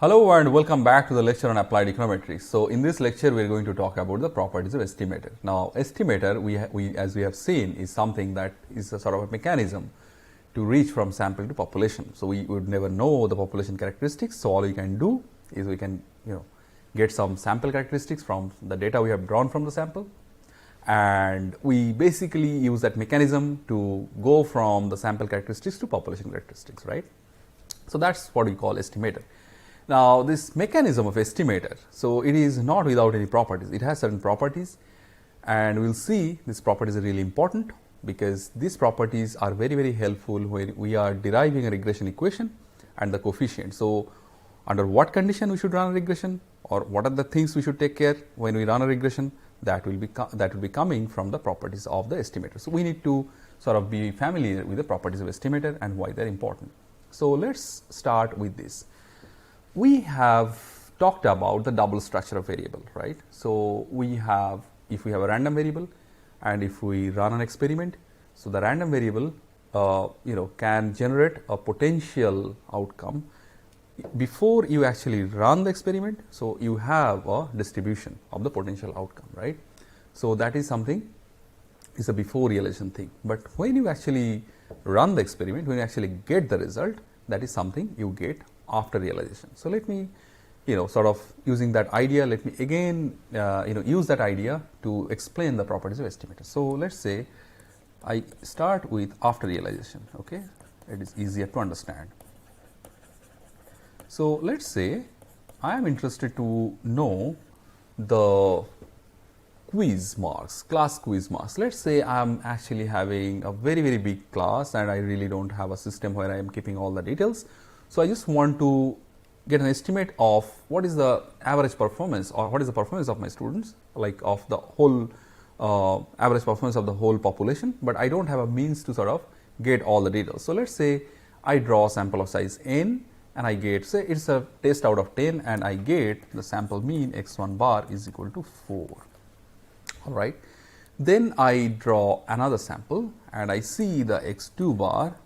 Hello and welcome back to the lecture on applied econometrics. So in this lecture we are going to talk about the properties of estimator. Now estimator as we have seen is something that is a sort of a mechanism to reach from sample to population. So we would never know the population characteristics, so all we can do is we can get some sample characteristics from the data we have drawn from the sample, and we basically use that mechanism to go from the sample characteristics to population characteristics, right? So that's what we call estimator. Now this mechanism of estimator, so it is not without any properties. It has certain properties, and we'll see these properties are really important because these properties are very helpful when we are deriving a regression equation and the coefficient. So under what condition we should run a regression, or what are the things we should take care when we run a regression, that will be coming from the properties of the estimator. So we need to sort of be familiar with the properties of estimator and why they are important. So let's start with this. We have talked about the double structure of variable, right? So we have, if we have a random variable and if we run an experiment, so the random variable can generate a potential outcome before you actually run the experiment. So you have a distribution of the potential outcome, right? So that is something, is a before realization thing. But when you actually run the experiment, when you actually get the result, that is something you get after realization. So let me sort of using that idea, let me again use that idea to explain the properties of estimator. So let's say I start with after realization. Okay, it is easier to understand. So let's say I am interested to know the quiz marks, class quiz marks. Let's say I am actually having a very big class and I really don't have a system where I am keeping all the details. So I just want to get an estimate of what is the average performance, or what is the performance of my students, like of the whole average performance of the whole population, but I don't have a means to sort of get all the details. So let's say I draw a sample of size n and I get, say it's a test out of 10, and I get the sample mean x1 bar is equal to 4. All right. Then I draw another sample and I see the x2 bar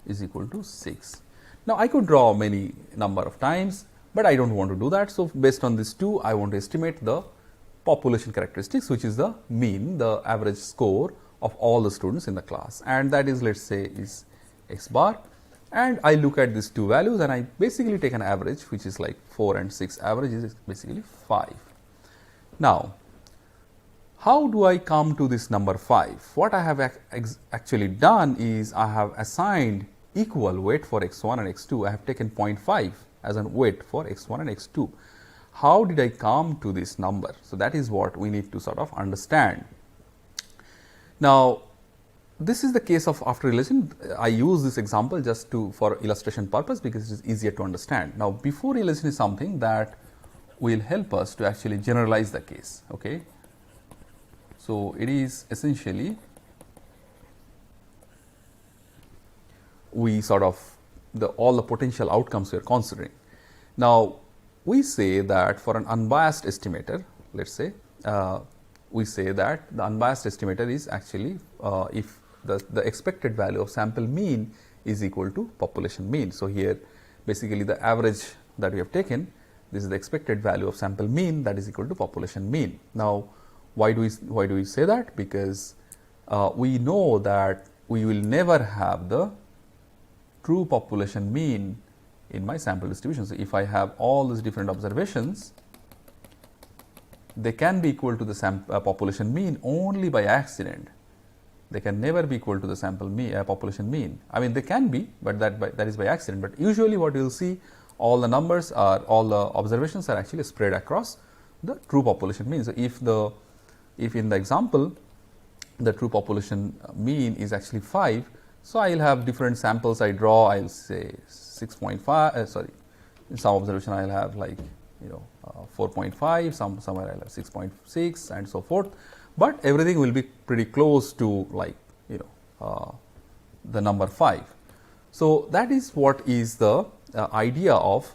is equal to 6. Now I could draw many number of times, but I don't want to do that. So based on this 2, I want to estimate the population characteristics, which is the mean, the average score of all the students in the class, and that is, let's say, is x bar. And I look at these two values and I basically take an average, which is like 4 and 6, average is basically 5. Now how do I come to this number 5? What I have actually done is I have assigned equal weight for x1 and x2. I have taken 0.5 as a weight for x1 and x2. How did I come to this number? So that is what we need to sort of understand. Now this is the case of after realization. I use this example just for illustration purpose because it is easier to understand. Now before realization is something that will help us to actually generalize the case. Okay, so it is essentially we sort of all the potential outcomes we are considering. Now we say that for an unbiased estimator, let's say we say that the unbiased estimator is actually if the expected value of sample mean is equal to population mean. So here basically the average that we have taken, this is the expected value of sample mean that is equal to population mean. Now why do we say that? Because we know that we will never have the true population mean in my sample distribution. So if I have all these different observations, they can be equal to the population mean only by accident. They can never be equal to the sample population mean. I mean, they can be, but that is by accident. But usually what you will see, all the numbers are, all the observations are actually spread across the true population mean. So if in the example the true population mean is actually 5, so I will have different samples I draw. I will say 6.5, sorry, in some observation I will have like 4.5, somewhere I will have 6.6 and so forth, but everything will be pretty close to like the number 5. So that is what is the idea of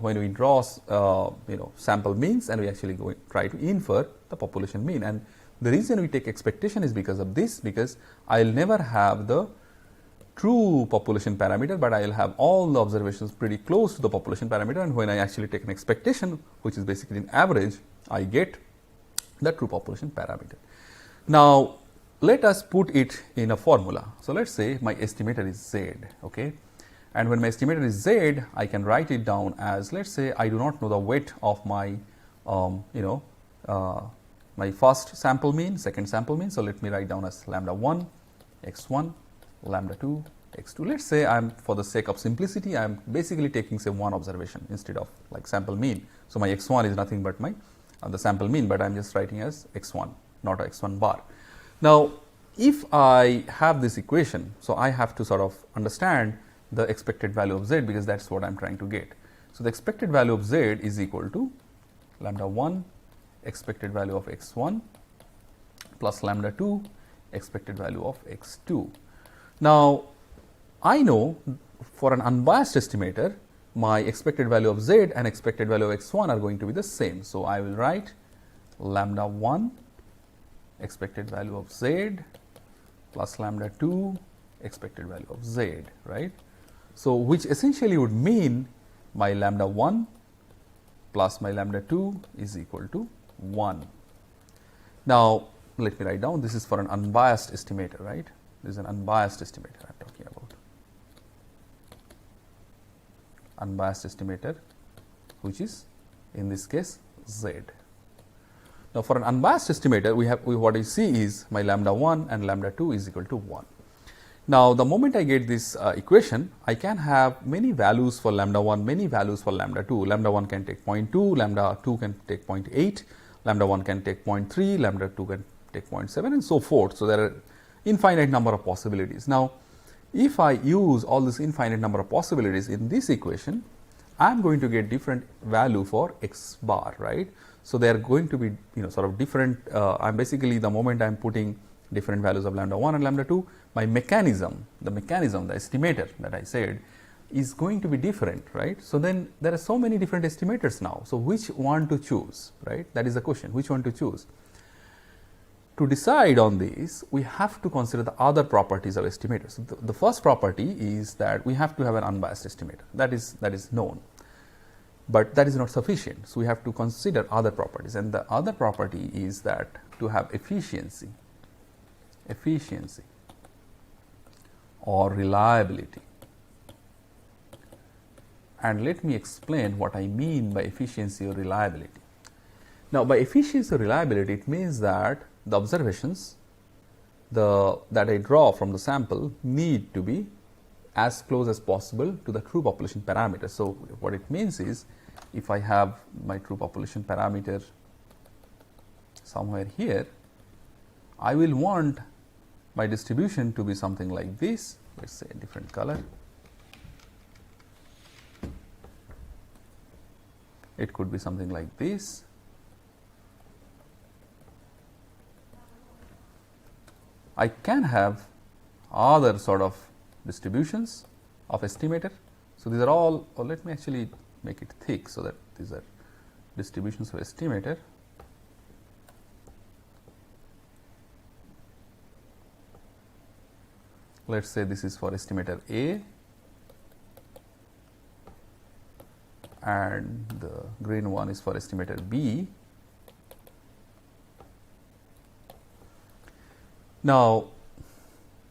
when we draw sample means and we actually try to infer the population mean. And the reason we take expectation is because of this, because I will never have the true population parameter, but I will have all the observations pretty close to the population parameter, and when I actually take an expectation, which is basically an average, I get the true population parameter. Now, let us put it in a formula. So, let us say my estimator is Z, okay, and when my estimator is Z, I can write it down as, let us say I do not know the weight of my my first sample mean, second sample mean. So, let me write down as lambda 1 x1, lambda 2 x2. Let us say I am, for the sake of simplicity, I am basically taking say one observation instead of like sample mean. So, my x1 is nothing but my the sample mean, but I am just writing as x1, not a x1 bar. Now, if I have this equation, so I have to sort of understand the expected value of Z, because that is what I am trying to get. So, the expected value of Z is equal to lambda 1 expected value of x1 plus lambda 2 expected value of x2. Now, I know for an unbiased estimator, my expected value of Z and expected value of x1 are going to be the same. So, I will write lambda 1 expected value of Z plus lambda 2 expected value of Z, right. So, which essentially would mean my lambda 1 plus my lambda 2 is equal to 1. Now, let me write down, this is for an unbiased estimator, right. This is an unbiased estimator I am talking about. Unbiased estimator, which is in this case Z. Now, for an unbiased estimator, what I see is my lambda 1 and lambda 2 is equal to 1. Now, the moment I get this equation, I can have many values for lambda 1, many values for lambda 2. Lambda 1 can take 0.2, lambda 2 can take 0.8, lambda 1 can take 0.3, lambda 2 can take 0.7 and so forth. So, there are infinite number of possibilities. Now, if I use all this infinite number of possibilities in this equation, I am going to get different value for x bar, right. So, they are going to be sort of different. I am basically, the moment I am putting different values of lambda 1 and lambda 2, my mechanism, the estimator that I said is going to be different, right. So, then there are so many different estimators now. So, which one to choose, right, that is the question, which one to choose. To decide on this, we have to consider the other properties of estimators. So, the first property is that we have to have an unbiased estimator, that is known, but that is not sufficient. So, we have to consider other properties, and the other property is that to have efficiency or reliability. And let me explain what I mean by efficiency or reliability. Now, by efficiency or reliability, it means that the observations that I draw from the sample need to be as close as possible to the true population parameter. So, what it means is, if I have my true population parameter somewhere here, I will want my distribution to be something like this. Let us say a different color. It could be something like this. I can have other sort of distributions of estimator. So, these are all, or let me actually make it thick, so that these are distributions of estimator. Let us say this is for estimator A, and the green one is for estimator B. Now,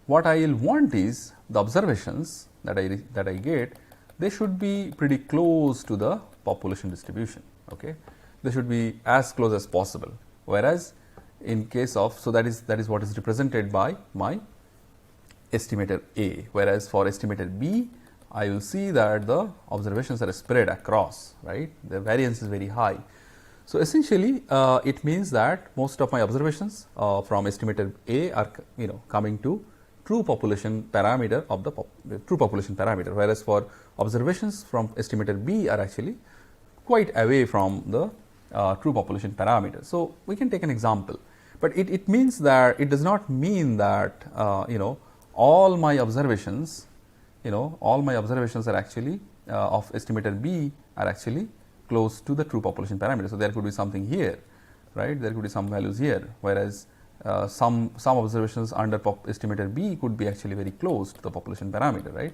what I will want is the observations that I get, they should be pretty close to the population distribution. Okay, they should be as close as possible. Whereas, in case of, so that is what is represented by my estimator A. Whereas, for estimator B, I will see that the observations are spread across, right. The variance is very high. So, essentially it means that most of my observations from estimator A are coming to true population parameter of the true population parameter, whereas for observations from estimator B are actually quite away from the true population parameter. So, we can take an example, but it means that it does not mean that all my observations are actually of estimator B are actually close to the true population parameter. So, there could be something here, right, there could be some values here, whereas some observations under estimator B could be actually very close to the population parameter, right.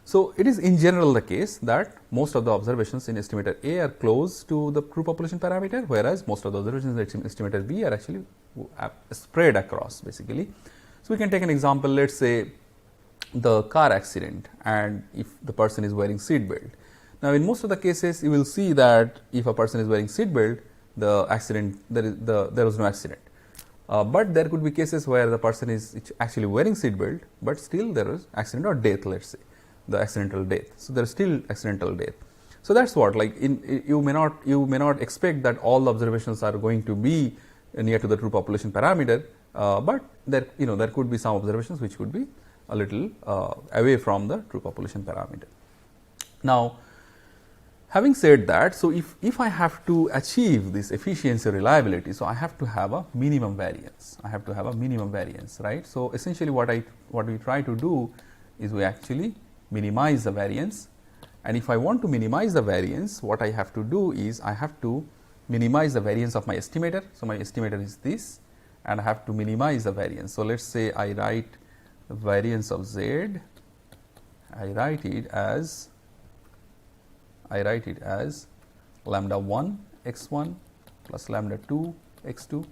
So, it is in general the case that most of the observations in estimator A are close to the true population parameter, whereas most of the observations in estimator B are actually spread across basically. So, we can take an example, let us say the car accident, and if the person is wearing seat belt. Now, in most of the cases you will see that if a person is wearing seat belt, the accident there was no accident. But there could be cases where the person is actually wearing seat belt, but still there is accident or death, let us say the accidental death. So, there is still accidental death. So, that is what, like you may not expect that all the observations are going to be near to the true population parameter, but there there could be some observations which could be a little away from the true population parameter. Now, having said that, so if I have to achieve this efficiency reliability, so I have to have a minimum variance. I have to have a minimum variance, right. So, essentially what we try to do is we actually minimize the variance, and if I want to minimize the variance, what I have to do is I have to minimize the variance of my estimator. So, my estimator is this, and I have to minimize the variance. So, let us say I write the variance of Z, I write it as lambda 1 x 1 plus lambda 2 x 2,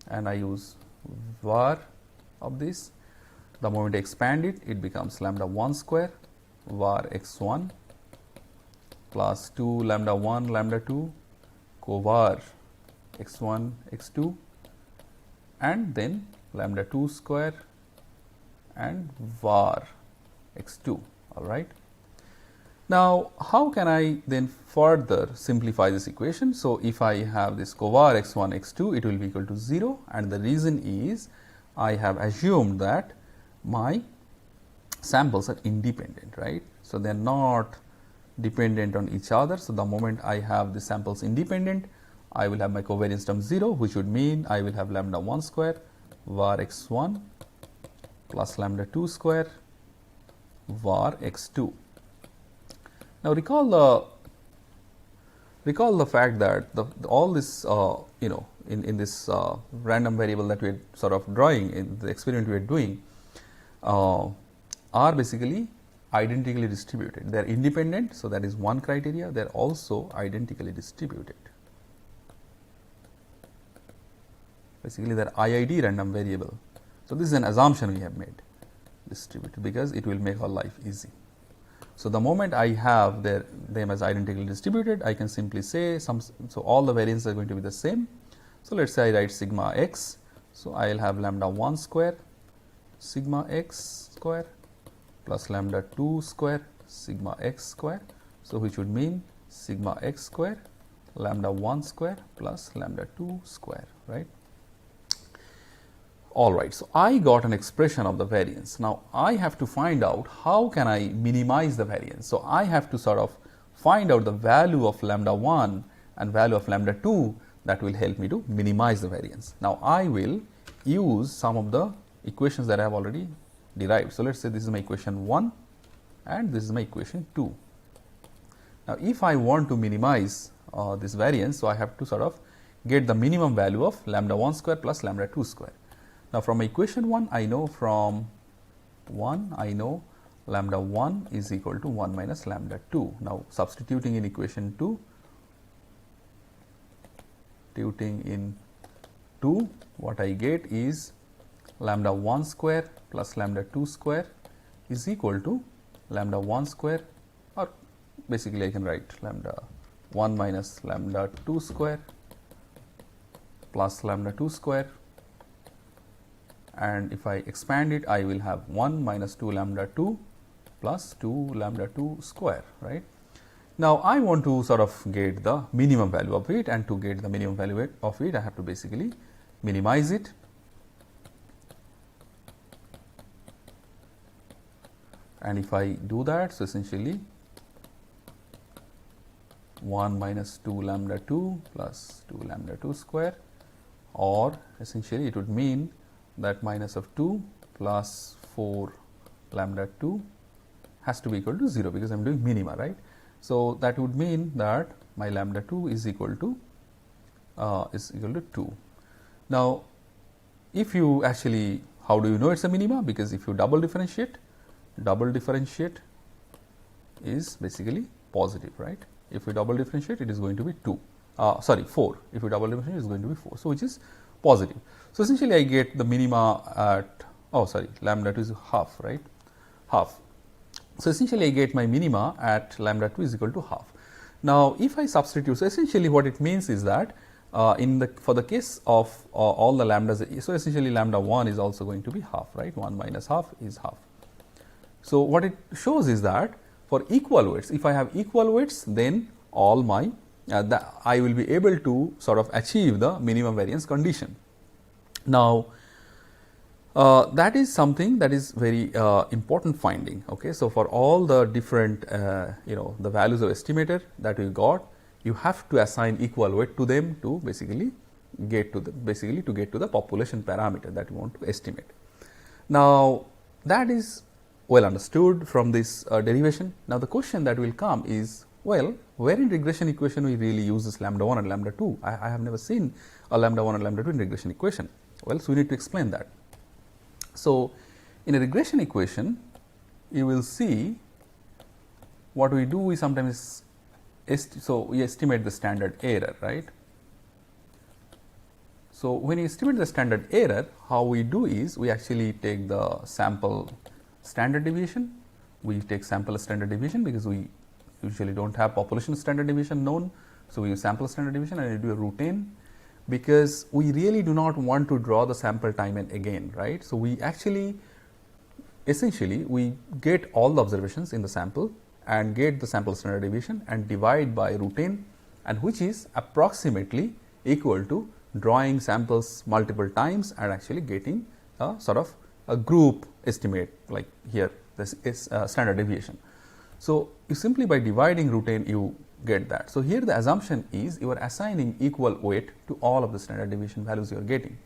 and I use var of this. The moment I expand it, it becomes lambda 1 square var x 1 plus 2 lambda 1 lambda 2 covar x 1 x 2, and then lambda 2 square and var x 2, all right. Now, how can I then further simplify this equation? So, if I have this covar x 1 x 2, it will be equal to 0, and the reason is I have assumed that my samples are independent, right. So, they are not dependent on each other. So, the moment I have the samples independent, I will have my covariance term 0, which would mean I will have lambda 1 square var x 1 plus lambda 2 square var x 2. Now, recall the fact that all this in this random variable that we are sort of drawing in the experiment we are doing are basically identically distributed. They are independent, so that is one criteria. They are also identically distributed. Basically, they are IID random variable. So, this is an assumption we have made, distributed, because it will make our life easy. So, the moment I have them as identically distributed, I can simply say so all the variances are going to be the same. So, let us say I write sigma x. So, I will have lambda 1 square sigma x square plus lambda 2 square sigma x square. So, which would mean sigma x square lambda 1 square plus lambda 2 square, right. All right. So, I got an expression of the variance. Now, I have to find out how can I minimize the variance. So, I have to sort of find out the value of lambda 1 and value of lambda 2 that will help me to minimize the variance. Now, I will use some of the equations that I have already derived. So, let us say this is my equation 1 and this is my equation 2. Now, if I want to minimize this variance, so I have to sort of get the minimum value of lambda 1 square plus lambda 2 square. Now, from equation 1, I know lambda 1 is equal to 1 minus lambda 2. Now, substituting in equation 2, what I get is lambda 1 square plus lambda 2 square is equal to lambda 1 square, or basically I can write lambda 1 minus lambda 2 square plus lambda 2 square, and if I expand it, I will have 1 minus 2 lambda 2 plus 2 lambda 2 square, right. Now, I want to sort of get the minimum value of it, and to get the minimum value of it, I have to basically minimize it. And if I do that, so essentially 1 minus 2 lambda 2 plus 2 lambda 2 square, or essentially it would mean that minus of 2 plus 4 lambda 2 has to be equal to 0, because I am doing minima, right. So, that would mean that my lambda 2 is equal to 2. Now, if you actually, how do you know it's a minima? Because if you double differentiate is basically positive, right? If we double differentiate, it is going to be 2. 4. If you double differentiate, it is going to be 4. So, which is positive. So, essentially I get the minima at, lambda 2 is half, right? Half. So, essentially I get my minima at lambda 2 is equal to half. Now, if I substitute, so essentially what it means is that for the case of all the lambdas, so essentially lambda 1 is also going to be half, right? 1 minus half is half. So, what it shows is that for equal weights, if I have equal weights, then all my I will be able to sort of achieve the minimum variance condition. Now, that is something that is very important finding. Okay, so for all the different the values of estimator that we got, you have to assign equal weight to them to basically get to the population parameter that you want to estimate. Now, that is well understood from this derivation. Now, the question that will come is, well, where in regression equation we really use this lambda 1 and lambda 2? I have never seen a lambda 1 and lambda 2 in regression equation. Well, so we need to explain that. So, in a regression equation, you will see what we do, we sometimes we estimate the standard error, right? So, when you estimate the standard error, how we do is we actually take the sample standard deviation. We take sample standard deviation because we usually do not have population standard deviation known. So, we use sample standard deviation and we do a root n, because we really do not want to draw the sample time n again, right. So, we actually essentially we get all the observations in the sample and get the sample standard deviation and divide by root n, and which is approximately equal to drawing samples multiple times and actually getting a sort of a group estimate, like here this is standard deviation. So, you simply by dividing root n you get that. So, here the assumption is you are assigning equal weight to all of the standard deviation values you are getting,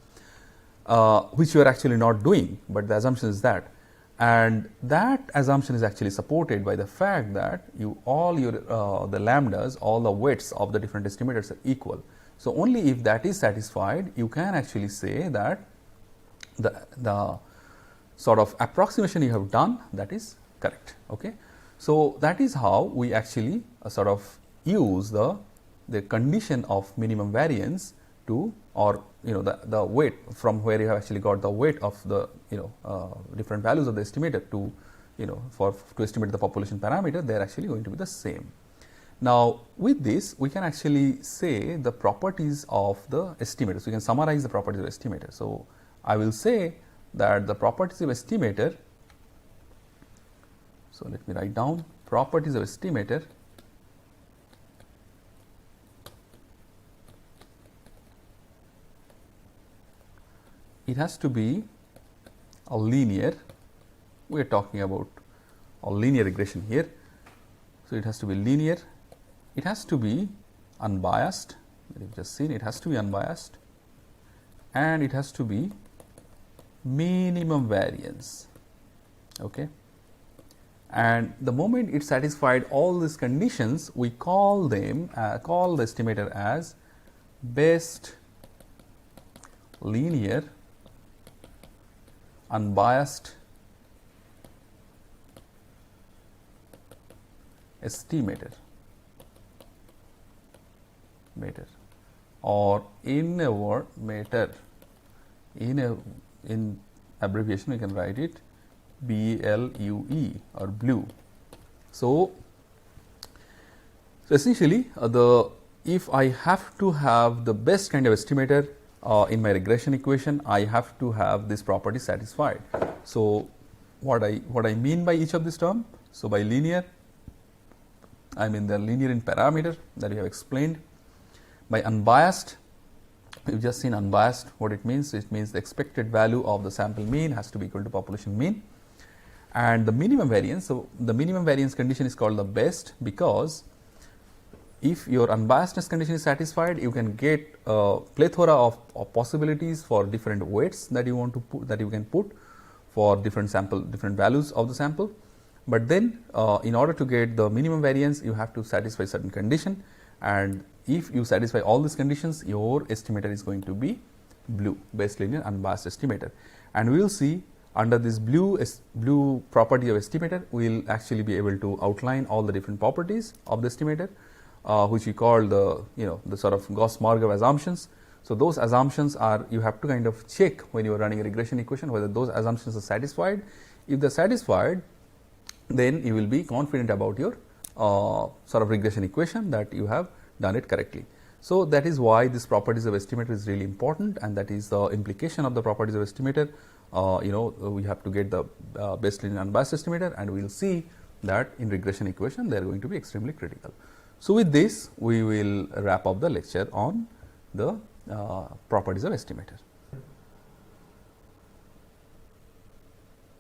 which you are actually not doing, but the assumption is that. And that assumption is actually supported by the fact that all the lambdas, all the weights of the different estimators are equal. So, only if that is satisfied, you can actually say that the sort of approximation you have done, that is correct. Okay. So, that is how we actually sort of use the condition of minimum variance to, or the weight from where you have actually got the weight of the different values of the estimator to to estimate the population parameter, they are actually going to be the same. Now, with this we can actually say the properties of the estimator. So, we can summarize the properties of estimator. So, I will say that the properties of estimator, so let me write down properties of estimator it has to be a linear, we are talking about a linear regression here. So, it has to be linear, it has to be unbiased, we have just seen it has to be unbiased, and it has to be minimum variance. Okay. And the moment it satisfied all these conditions, we call them call the estimator as best linear unbiased estimator, or in a word matter, in abbreviation we can write it BLUE or blue. So, essentially if I have to have the best kind of estimator in my regression equation, I have to have this property satisfied. So, what I mean by each of this term? So, by linear, I mean the linear in parameter that we have explained. By unbiased, we have just seen unbiased, what it means the expected value of the sample mean has to be equal to population mean. And the minimum variance, so the minimum variance condition is called the best, because if your unbiasedness condition is satisfied, you can get a plethora of possibilities for different weights that you want to put, that you can put for different values of the sample. But then in order to get the minimum variance, you have to satisfy certain condition, and if you satisfy all these conditions, your estimator is going to be blue, best linear unbiased estimator. And we will see under this blue property of estimator, we will actually be able to outline all the different properties of the estimator, which we call the the sort of Gauss-Markov assumptions. So those assumptions are, you have to kind of check when you are running a regression equation whether those assumptions are satisfied. If they are satisfied, then you will be confident about your sort of regression equation that you have done it correctly. So that is why this properties of estimator is really important, and that is the implication of the properties of estimator. We have to get the best linear unbiased estimator, and we will see that in regression equation they are going to be extremely critical. So with this, we will wrap up the lecture on the properties of estimator.